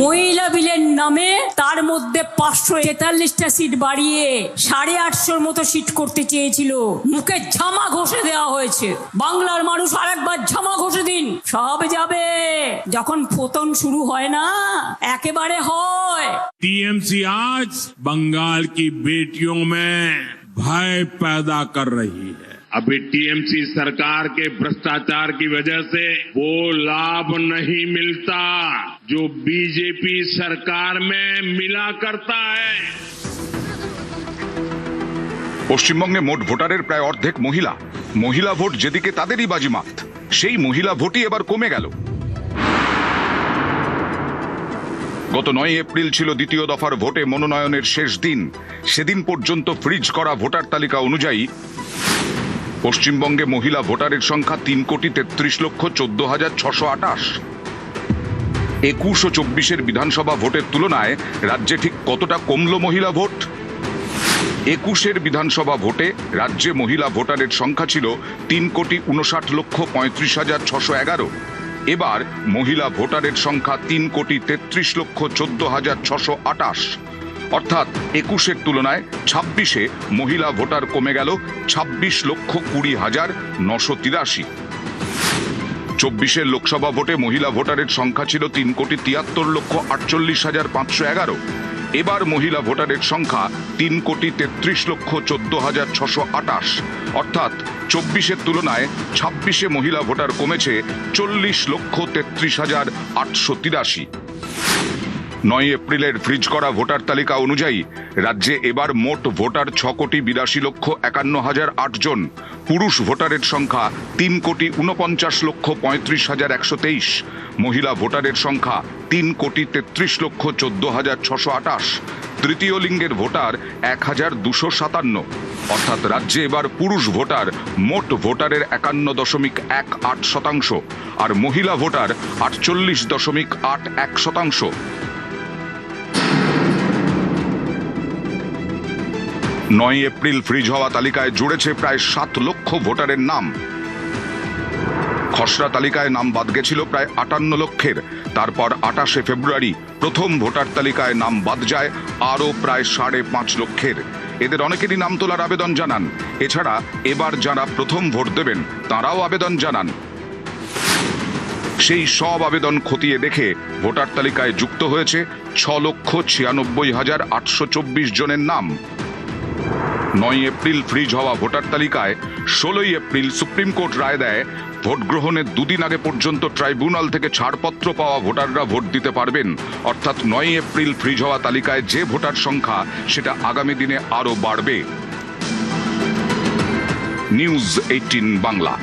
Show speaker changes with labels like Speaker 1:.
Speaker 1: মহিলা বিলের নামে তার মধ্যে 543টা সিট বাড়িয়ে 850 মতো সিট করতে চেয়েছিল। মুখে ঝামা ঘষে দেওয়া হয়েছে। বাংলার মানুষ আরেকবার ঝামা ঘষে দিন, সব যাবে। যখন পতন শুরু হয় না, একেবারে হয়।
Speaker 2: टीएमसी आज बंगाल की बेटियों में भय पैदा कर रही है। अभी टीएमसी सरकार के भ्रष्टाचार की वजह से वो लाभ नहीं मिलता जो बीजेपी सरकार में मिला करता है।
Speaker 3: পশ্চিমবঙ্গে মোট ভোটারের প্রায় অর্ধেক মহিলা। মহিলা ভোট যেদিকে তাদেরই বাজিমাত, সেই মহিলা ভোটই এবার কমে গেল। গত 9 এপ্রিল ছিল দ্বিতীয় দফার ভোটে মনোনয়নের শেষ দিন। সেদিন পর্যন্ত ফ্রিজ করা ভোটার তালিকা অনুযায়ী পশ্চিমবঙ্গে মহিলা ভোটারের সংখ্যা 3,33,14,628। 21 ও 24-এর বিধানসভা ভোটের তুলনায় রাজ্যে ঠিক কতটা কমল মহিলা ভোট? 21-এর বিধানসভা ভোটে রাজ্যে মহিলা ভোটারের সংখ্যা ছিল 3,59,35,611। এবার মহিলা ভোটারের সংখ্যা 3,33,14,628। অর্থাৎ 21-এর তুলনায় 26-এ মহিলা ভোটার কমে গেল 26,20,983। 24-এর লোকসভা ভোটে মহিলা ভোটারের সংখ্যা ছিল 3,73,48,511। এবার মহিলা ভোটারের সংখ্যা 3,33,14,628। অর্থাৎ 24-এর তুলনায় 26-এ মহিলা ভোটার কমেছে 40,33,883। 9 এপ্রিলের ফ্রিজ করা ভোটার তালিকা অনুযায়ী রাজ্যে এবার মোট ভোটার 6,82,51,008 জন। পুরুষ ভোটারের সংখ্যা 3,49,35,123। মহিলা ভোটারের সংখ্যা 3,33,14,628। তৃতীয় লিঙ্গের ভোটার 1,257। অর্থাৎ রাজ্যে এবার পুরুষ ভোটার মোট ভোটারের 51.18% আর মহিলা ভোটার 48.81%। 9 এপ্রিল ফ্রিজ হওয়া তালিকায় জুড়েছে প্রায় 7 লক্ষ ভোটারের নাম। খসড়া তালিকায় নাম বাদ গেছিল প্রায় 58 লক্ষের। তারপর 28শে ফেব্রুয়ারি প্রথম ভোটার তালিকায় নাম বাদ যায় আরও প্রায় 5.5 লক্ষের। এদের অনেকেরই নাম তোলার আবেদন জানান। এছাড়া এবার যারা প্রথম ভোট দেবেন তারাও আবেদন জানান। সেই সব আবেদন খতিয়ে দেখে ভোটার তালিকায় যুক্ত হয়েছে 6,96,824 জনের নাম। 9 এপ্রিল ফ্রিজ হওয়া ভোটার তালিকায় 16 এপ্রিল সুপ্রিম কোর্ট রায় দেয় ভোট গ্রহণের দুদিন আগে পর্যন্ত ট্রাইব্যুনাল থেকে ছাড়পত্র পাওয়া ভোটাররা ভোট দিতে পারবেন। অর্থাৎ 9 এপ্রিল ফ্রিজ হওয়া তালিকায় যে ভোটার সংখ্যা সেটা আগামী দিনে আরো বাড়বে। নিউজ 18 বাংলা।